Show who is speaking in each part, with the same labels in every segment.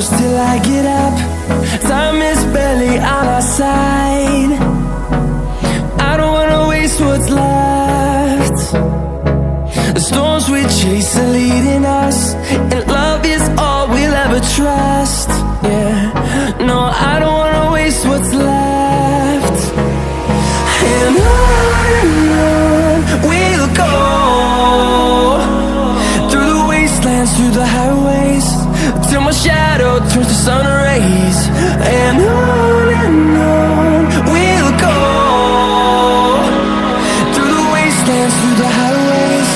Speaker 1: close till I get up. Time is barely on our side. I don't wanna waste what's left. The storms we chase are leading us, and love is all we'll ever trust. Yeah, no, I don't wanna waste what's left. And on we'll go, through the wastelands, through the highways, till my shadow turns to sun rays. And on we'll go, through the wastelands, through the highways,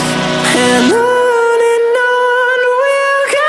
Speaker 1: and on we'll go.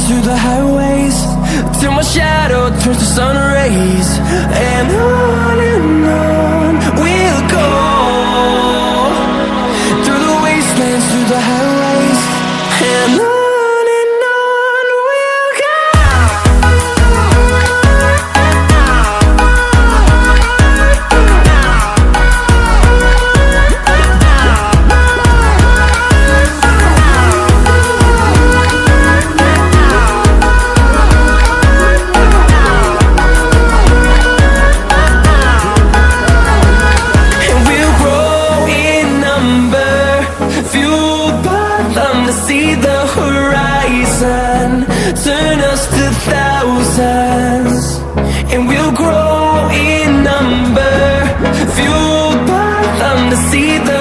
Speaker 1: Through the highways, till my shadow turns to sun rays. And on we'll go, through the wastelands, through the highways, and on we'll go. See the horizon, turn us to thousands, and we'll grow in number, fueled by them to see the